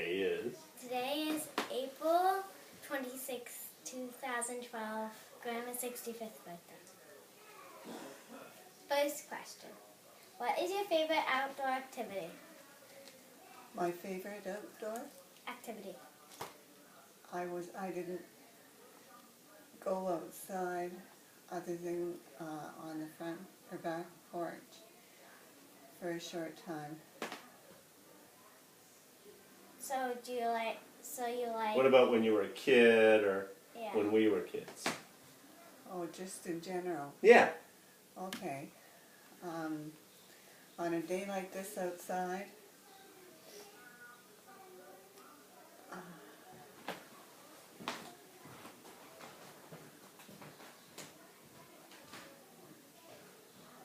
today is? Today is April 26th, 2012, Grandma's 65th birthday. First question. What is your favorite outdoor activity? My favorite outdoor? Activity. I didn't go outside other than on the front or back porch for a short time. So you like, What about when you were a kid or yeah. when we were kids? Oh, just in general. Yeah. Okay. On a day like this outside,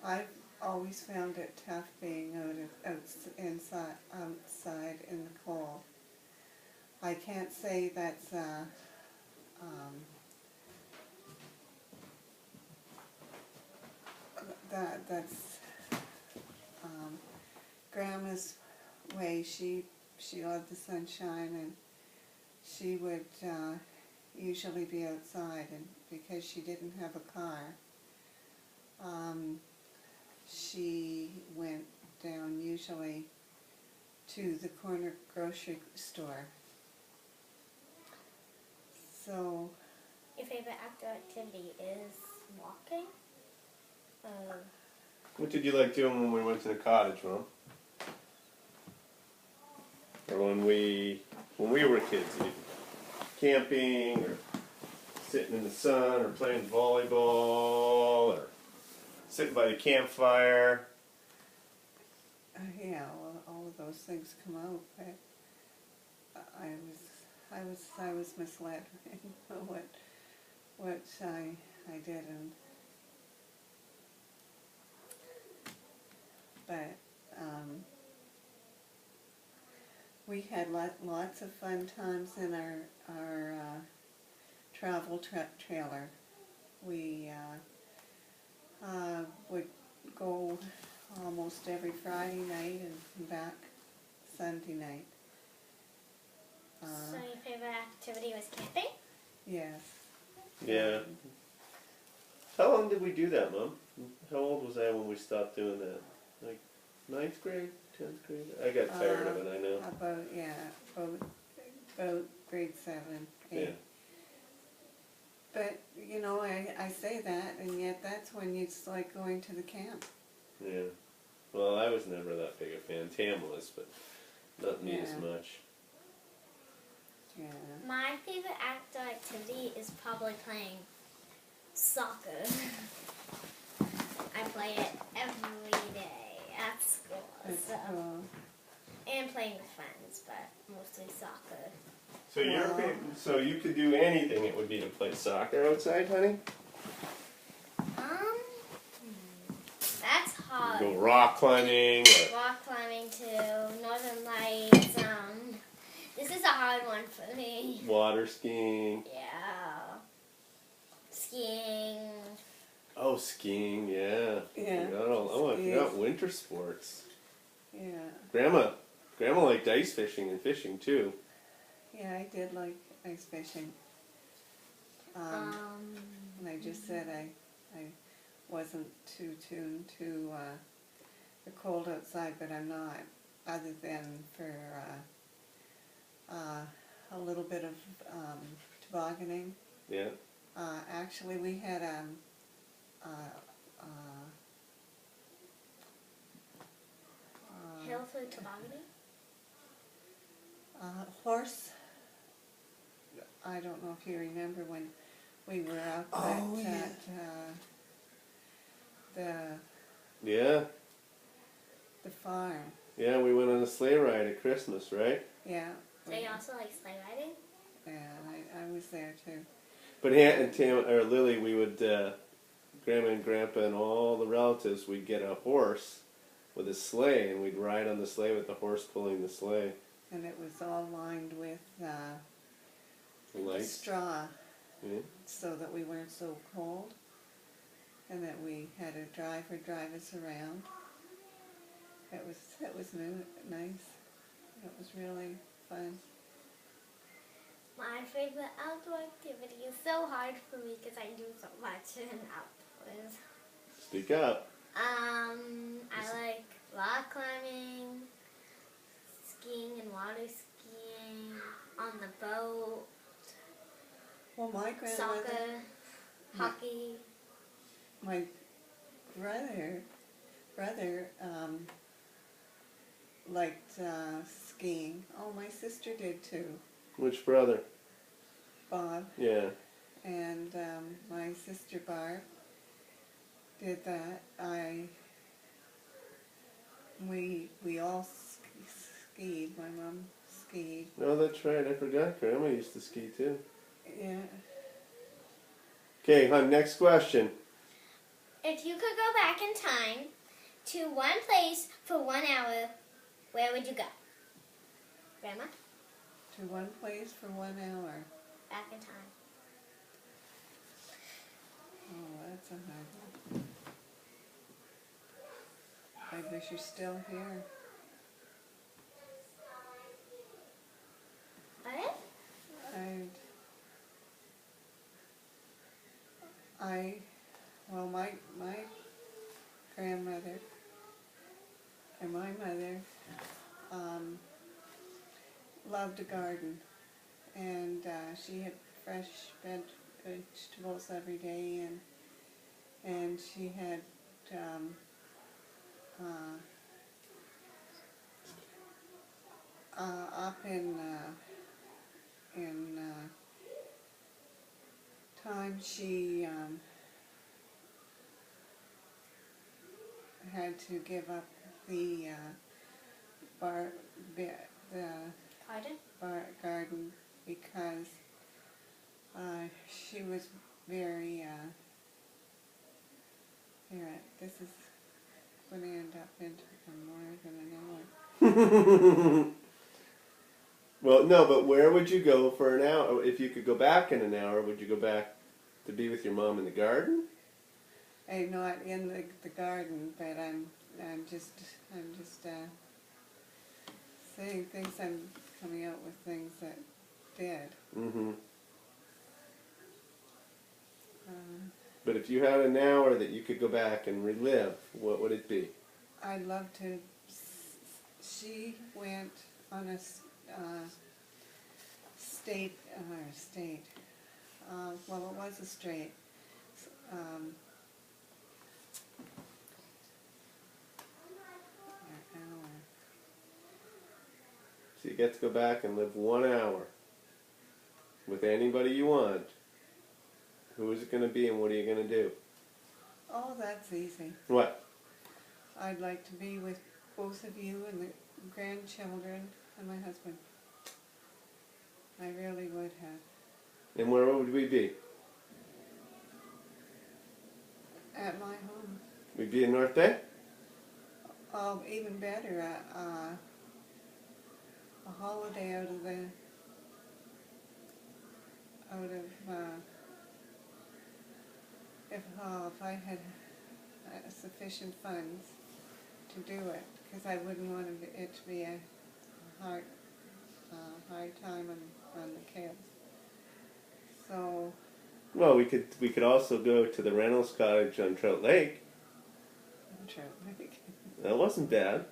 I've always found it tough being outside in the cold. I can't say that's that's Grandma's way. She loved the sunshine, and she would usually be outside, and because she didn't have a car, she went down usually to the corner grocery store. So Your favorite outdoor activity is walking? What did you like doing when we went to the cottage, Mom? Or when we were kids, camping or sitting in the sun or playing volleyball or sitting by the campfire. yeah, all of those things come out, but I was misled in what I didn't. But we had lots of fun times in our travel trailer. We would go almost every Friday night and come back Sunday night. So your favorite activity was camping? Yes. Yeah. How long did we do that, Mom? How old was I when we stopped doing that? Like 9th grade, 10th grade? I got tired of it, I know. About grade 7, 8. Yeah. But, you know, I say that, and yet that's when it's like going to the camp. Yeah. Well, I was never that big a fan. Tam was, but not me as much. Yeah. My favorite outdoor activity is probably playing soccer. I play it every day at school. That's cool. And playing with friends, but mostly soccer. So so you could do anything, it would be to play soccer outside, honey? That's hard. Go rock climbing or Rock climbing too, Northern Lights. This is a hard one for me. water skiing. Yeah. Skiing. Oh, skiing, yeah. Yeah. I forgot winter sports. Yeah. Grandma liked ice fishing and fishing too. Yeah, I did like ice fishing. And I just said I wasn't too tuned to the cold outside, but I'm not, other than for a little bit of tobogganing. Yeah. Actually, we had Hill food tobogganing? horse. I don't know if you remember when we were out at the farm. Yeah, we went on a sleigh ride at Christmas, right? Yeah. So you also like sleigh riding? Yeah, I was there too. But Aunt and Tam or Lily, we would Grandma and Grandpa and all the relatives, we'd get a horse with a sleigh, and we'd ride on the sleigh with the horse pulling the sleigh. And it was all lined with Lights. straw, Yeah. so that we weren't so cold, and that we had a driver drive us around. It was nice. It was really fun. My favorite outdoor activity is so hard for me because I do so much in outdoors. Speak up. I like rock climbing, skiing and water skiing, on the boat, Well, my grandmother, soccer, hockey. my brother liked skiing. Oh, my sister did too, Which brother? Bob. Yeah. And my sister Barb did that. We all skied. My mom skied. Oh, that's right. I forgot. Grandma used to ski too. Yeah. Okay, hon. Next question. If you could go back in time to one place for 1 hour, where would you go? Grandma? To one place for 1 hour. Back in time. Oh, that's a hard one. I wish you're still here. What? Well, my grandmother and my mother loved a garden, and she had fresh vegetables every day, and she had up in time she had to give up the the Pardon? garden because she was very here. This is going to end up into more than an hour. Well, no, but where would you go for an hour? If you could go back in an hour, would you go back to be with your mom in the garden? I'm not in the garden, but I'm just saying things. I'm coming out with things that did. Mm-hmm. Uh, But if you had an hour that you could go back and relive, what would it be? I'd love to. She went on a state. Well, it was a straight. Hour. So you get to go back and live 1 hour with anybody you want. Who is it going to be and what are you going to do? Oh, that's easy. What? I'd like to be with both of you and the grandchildren and my husband. I really would have. And where would we be? At my home. We'd be in North Bay? Oh, even better, a holiday out of if I had sufficient funds to do it, because I wouldn't want it to be a hard time on the kids. So. Well, we could also go to the Reynolds Cottage on Trout Lake. That wasn't bad.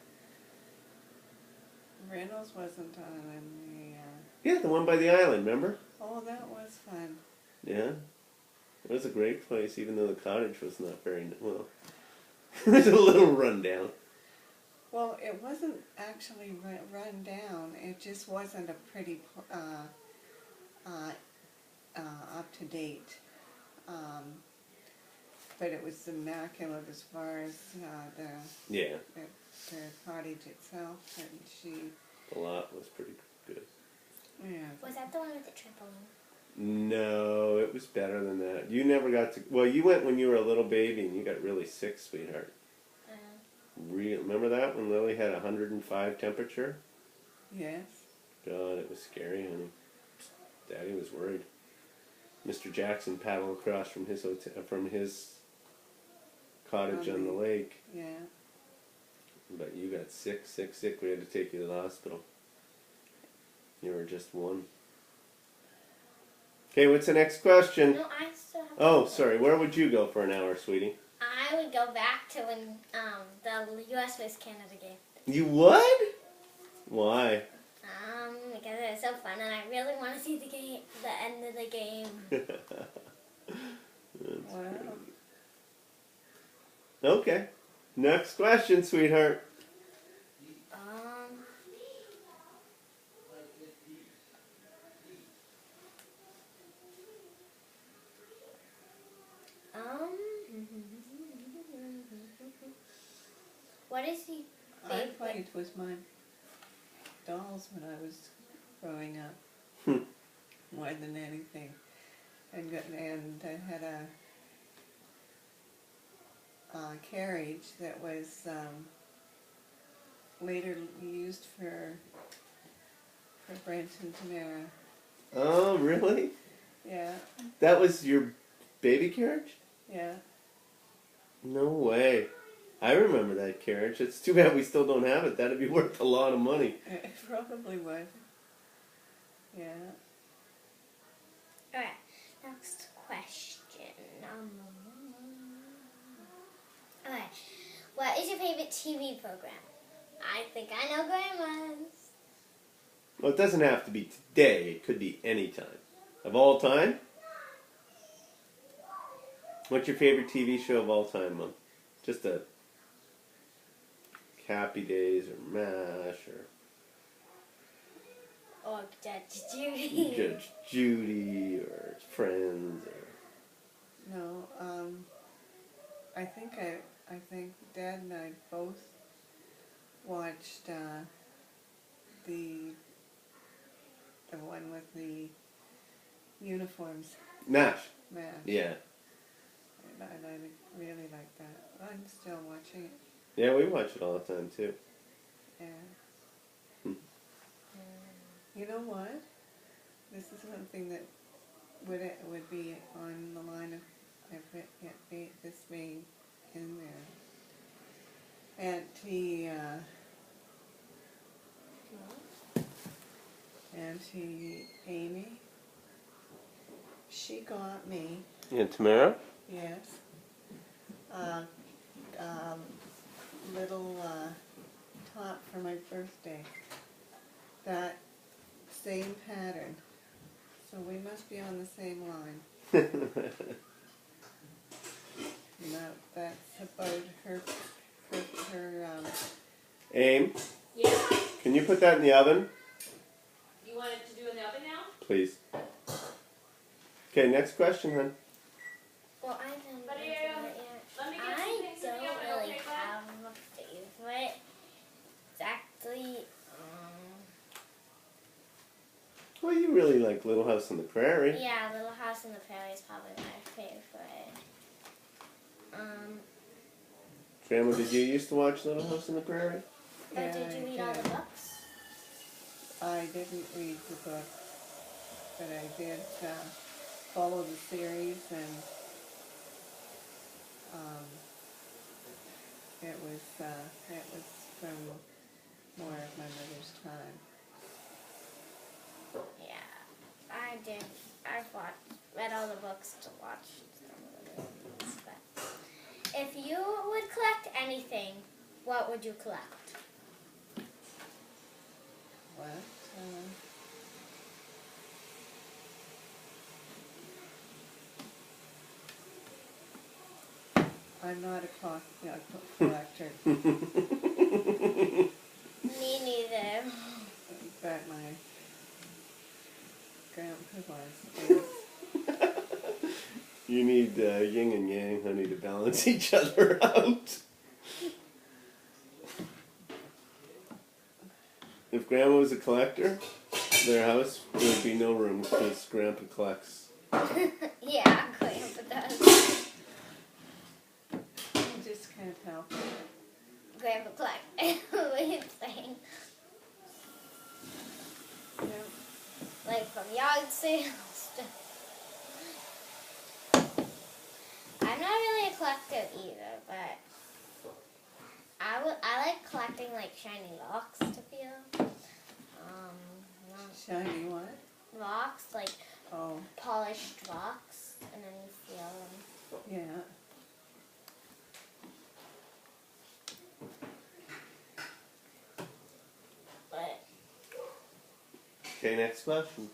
Reynolds wasn't on Yeah, the one by the island, remember? Oh, that was fun. Yeah. It was a great place, even though the cottage was not very well. It was a little run down. Well, it wasn't actually run down. It just wasn't a pretty up to date. But it was immaculate as far as the cottage itself, and The lot was pretty good. yeah. Was that the one with the trampoline? No, it was better than that. You never got to... Well, you went when you were a little baby and you got really sick, sweetheart. Remember that when Lily had 105 temperature? Yes. God, it was scary, honey. Daddy was worried. Mr. Jackson paddled across from his cottage on the lake. Yeah. But you got sick. We had to take you to the hospital. You were just one. Okay, what's the next question? No, I still have. Oh, sorry. Where would you go for an hour, sweetie? I would go back to when the U.S. vs. Canada game. You would? Why? Because it was so fun, and I really want to see the end of the game. That's Wow. pretty. Okay. Next question, sweetheart. What is the I favorite? played with my dolls when I was growing up, more than anything. And I had a carriage that was later used for Brent and Tamara. Oh, really? Yeah, That was your baby carriage? yeah. No way. I remember that carriage. It's too bad we still don't have it. That'd be worth a lot of money. It probably would. Yeah. Alright, next question. Alright, what is your favorite TV program? I think I know Grandma's. Well, it doesn't have to be today. It could be any time. Of all time? What's your favorite TV show of all time, Mom? Just a Happy Days or MASH Or Judge Judy. or Judge Judy or Friends or... No, I think Dad and I both watched the one with the uniforms, MASH. MASH. Yeah. And I really like that. I'm still watching it. Yeah, we watch it all the time, too. Yeah. Hmm. You know what? This is something that would be on the line of this being in there. Auntie Amy, she got me, And Tamara? yes, little top for my birthday. That same pattern. So we must be on the same line. That's about her Aim, Yeah. can you put that in the oven? You want it to do in the oven now? Please. Okay, next question, hon. Well, I didn't But answer that yet. let me get I some things in the don't oven, really okay, bud? have a favorite. Exactly. Well, you really like Little House on the Prairie. Yeah, Little House on the Prairie is probably my favorite. Grandma, did you used to watch Little House on the Prairie? But Yeah, did you read all the did. books? I didn't read the book, but I did follow the series, and it was from more of my mother's time. Yeah, I did. I read all the books to watch some of the movies. But if you would collect anything, what would you collect? What? I'm not a collector, Me neither. but my grandpa was. You need yin and yang, honey, to balance each other out. If Grandma was a collector, their house there would be no room because Grandpa collects. Yeah, Grandpa does. I just can't help it. Grandpa collect. What are you saying? Yeah. Like from yard sales to... I'm not really a collector either, but I like collecting like shiny locks to feel. Shiny what? rocks, like Oh, polished rocks, and then you feel them. yeah. But Okay, next question.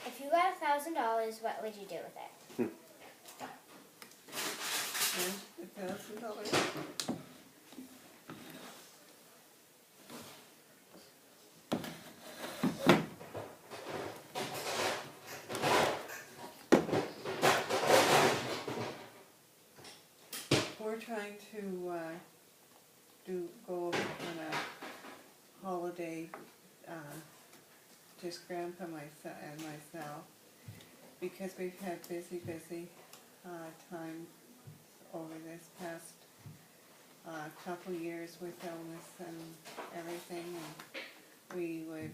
if you got $1,000, what would you do with it? $1,000. We're trying to go on a holiday, just Grandpa and myself, because we've had busy time over this past couple years with illness and everything, and we would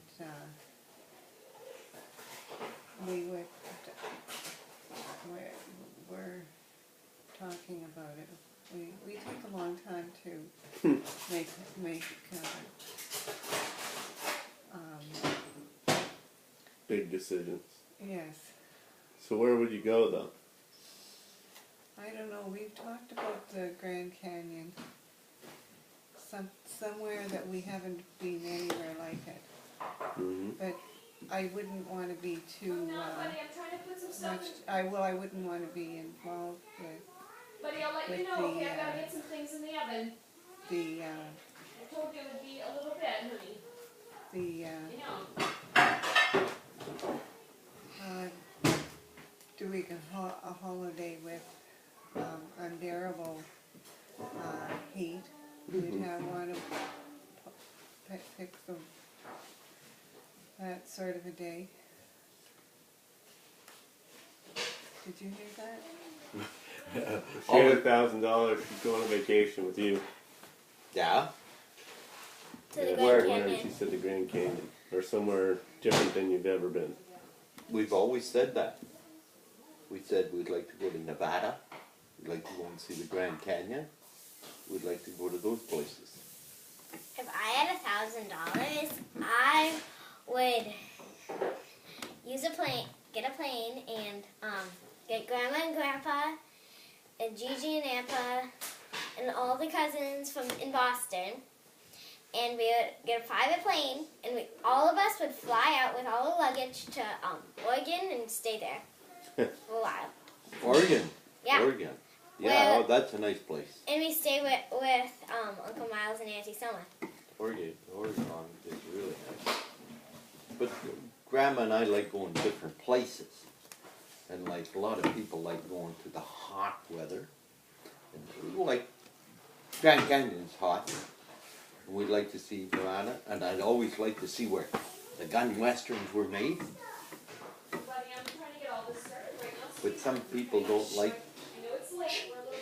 we're talking about it. We take a long time to make Big decisions. yes. So where would you go though? I don't know, we've talked about the Grand Canyon. Somewhere that we haven't been anywhere like it. Mm-hmm. But I wouldn't want to be too No, buddy, I'm trying to put some stuff much, in. I wouldn't want to be involved with Buddy, I'll let you with know, the, okay? I've got to get some things in the oven. the, I told you it would be a little bit, honey. the, You know. doing a holiday with unbearable heat. We'd have one of pick some that sort of a day. Did you hear that? She had $1,000. She's going on vacation with you. Yeah? To the Yeah, Grand where Canyon. she said the Grand Canyon, or somewhere different than you've ever been. We've always said that. We said we'd like to go to Nevada. We'd like to go and see the Grand Canyon. We'd like to go to those places. If I had $1,000, I would use a plane, get a plane, and get Grandma and Grandpa, and Gigi and Ampa, and all the cousins from in Boston, and we would get a private plane, and all of us would fly out with all the luggage to Oregon and stay there for a while. Oregon. Yeah. Oregon. Yeah, Well- oh, that's a nice place. And we stay with Uncle Miles and Auntie Selma. Oregon is really nice. But Grandma and I like going to different places. And like a lot of people like going to the hot weather. And like Grand Canyon's hot. And we'd like to see Nevada. And I'd always like to see where the gun westerns were made. Buddy, I'm trying to get all this started right now. so But we some can people finish. don't like. I know it's late, we're a little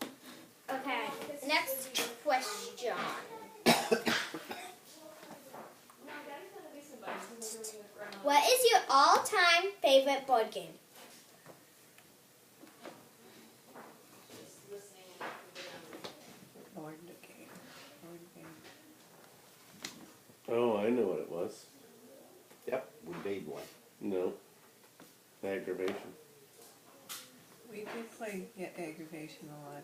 bit. Okay, next question. No, Daddy's gonna be some bugs when we're doing with Grandma. What is your all-time favorite board game? Just listening and Board game. Board game. Oh, I know what it was. Yep, we made one. No. Aggravation. We did play aggravation a lot.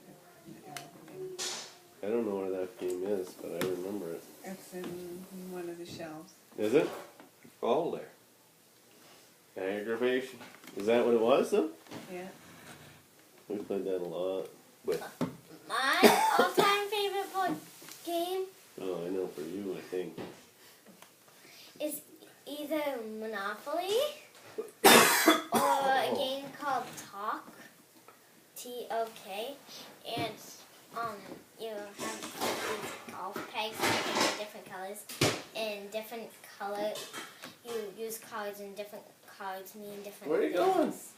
I don't know where that game is, but I remember it. It's in one of the shelves. Is it? It's all there. Aggravation. Is that what it was though? Yeah. We played that a lot. But My all-time favorite board game Oh, I know for you, I think. is either Monopoly or a game called Talk, T-O-K, and you have these golf pegs in different colors, and different color. You use cards, and different cards mean different. Where are you going? things.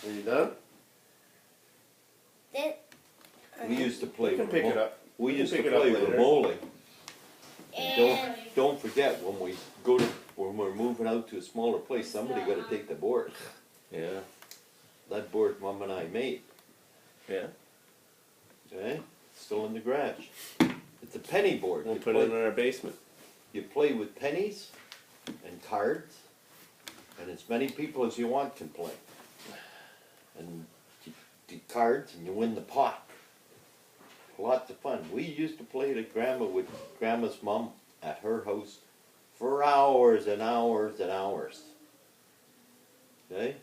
Are you done? we used to play. You can pick it up. We You used can to pick it up play later. with bowling. And don't forget, when we're moving out to a smaller place, somebody gotta take the board. Yeah. That board Mom and I made, Yeah. okay, still in the garage. It's a penny board. We'll You put it in play- our basement. You play with pennies and cards, and as many people as you want can play. And the cards, and you win the pot. Lots of fun. We used to play it at with Grandma's mom at her house for hours and hours and hours. Okay?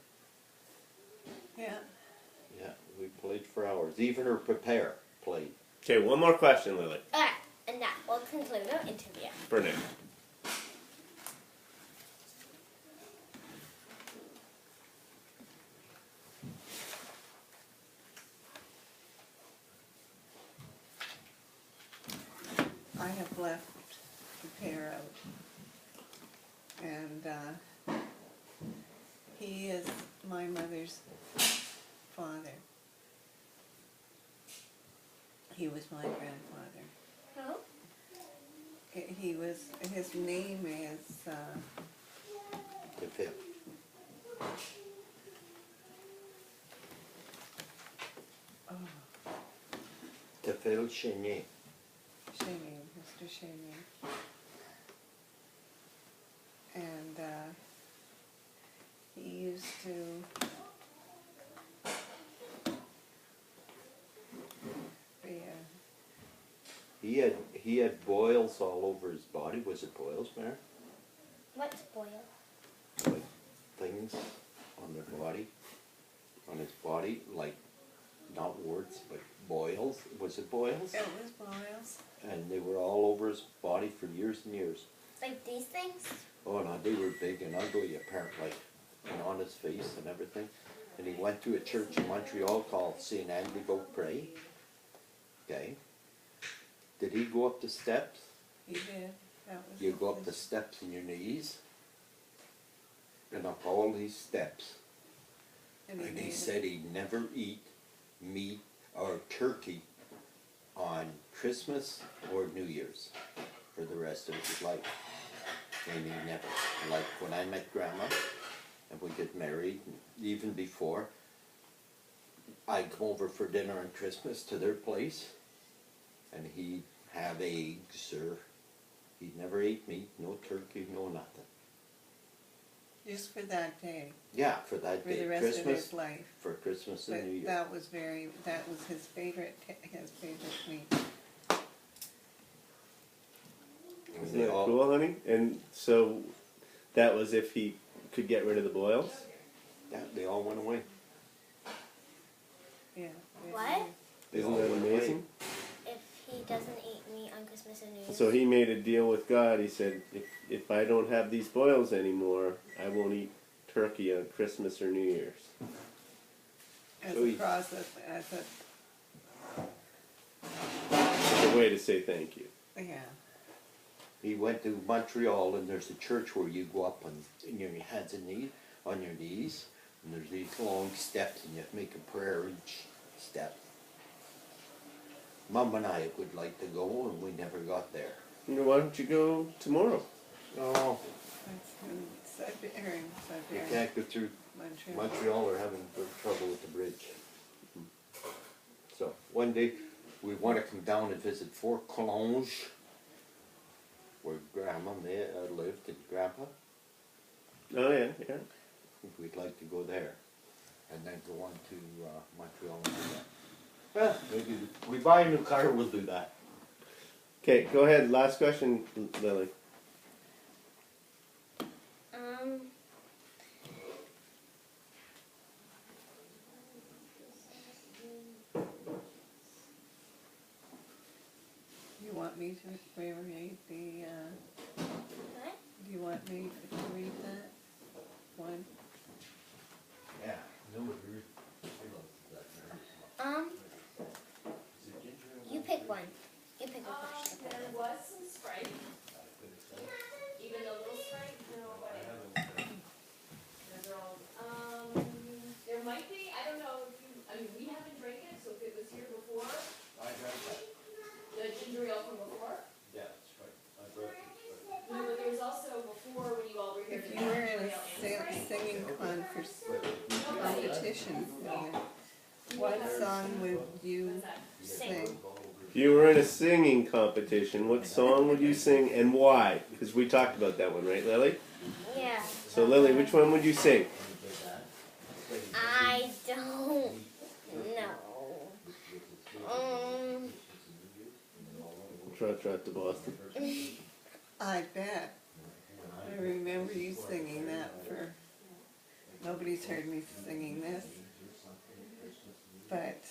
Yeah. Yeah, we played for hours. Even her prepare played. Okay, one more question, Lily, Alright, and that will conclude our interview. for Nick. I have left the pair out. And he is my mother's father. He was my grandfather. Oh, He was, his name is, The fifth. oh, Tefel Chenier. Chenier, Mr. Chenier. And he used to be He had boils all over his body. Was it boils, Mary? what's boil? Like things on their body, on his body, like not warts, but boils. Was it boils? it was boils. And they were all over his body for years and years. Like these things? Oh no, they were big and ugly apparently, and on his face and everything. And he went to a church in Montreal called St. Anne de Beaupré. Okay. Did he go up the steps? He did. That was You go up the his- steps on your knees, and up all these steps. And he made said he'd never eat meat or turkey on Christmas or New Year's for the rest of his life. And he never, like when I met Grandma and we get married, even before, I'd come over for dinner on Christmas to their place and he'd have eggs or he never ate meat, no turkey, no nothing. just for that day, Yeah, for that for day, the rest of Christmas, his life. for Christmas But and New Year. that was his favorite meat. And Isn't they that all- cool, honey? And so that was if he could get rid of the boils? Yeah, they all went away. Yeah. What? Isn't all that went away. amazing? If he doesn't eat meat on Christmas and New Year's. So he made a deal with God. He said, if I don't have these boils anymore, I won't eat turkey on Christmas or New Year's. As So a he- process, It's a way to say thank you. yeah. He went to Montreal and there's a church where you go up on your hands and knees, on your knees, and there's these long steps and you have to make a prayer each step. Mom and I would like to go and we never got there. Why don't you go tomorrow? Oh, That's in Siberia, you can't go through Montreal. Montreal or having trouble with the bridge. So one day we want to come down and visit Fort Collonges, where Grandma lived and Grandpa. Oh yeah, yeah. We'd like to go there, and then go on to Montreal and do that. Well, maybe we buy a new car, we'll do that. Okay, go ahead. Last question, Lily. You want me to read the, What? do you want me to read that one? Yeah, no, You pick one. You pick a question. There was some Sprite. Even a little Sprite, no, but those are all, there might be, I don't know if you, I mean, we haven't drank it, so if it was here before, I got that. the ginger ale from before, Yeah, that's right. I brought it. song would you Sing. sing? If you were in a singing competition, what song would you sing and why? Because we talked about that one, right, Lily? Yeah. So, Lily, which one would you sing? I don't know. Trot, trot to Boston. I bet. I remember you singing that for, nobody's heard me singing this. But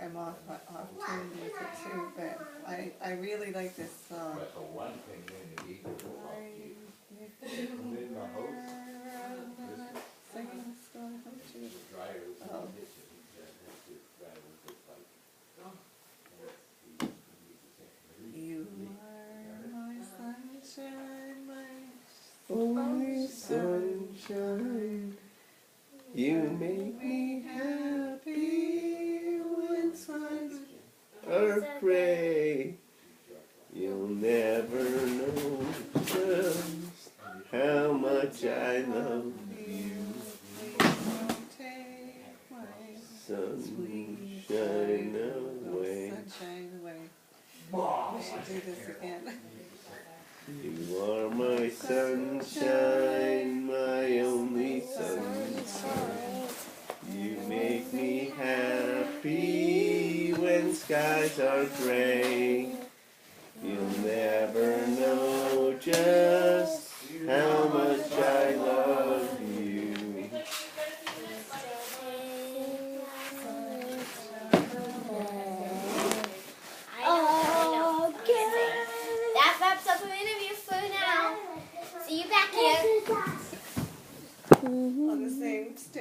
I'm off tune with it too, but I really like this song. Singing this song, don't you? Oh. You are my sunshine, my Only sunshine, you make me happy when skies are gray. You'll never know just how much I love you. Sunshine away. Sunshine away. We should do this again. You are my sunshine, my only sunshine. You make me happy when skies are gray. You'll never know just how much I love you. That wraps up our interview for now. See you back here. On the same stage.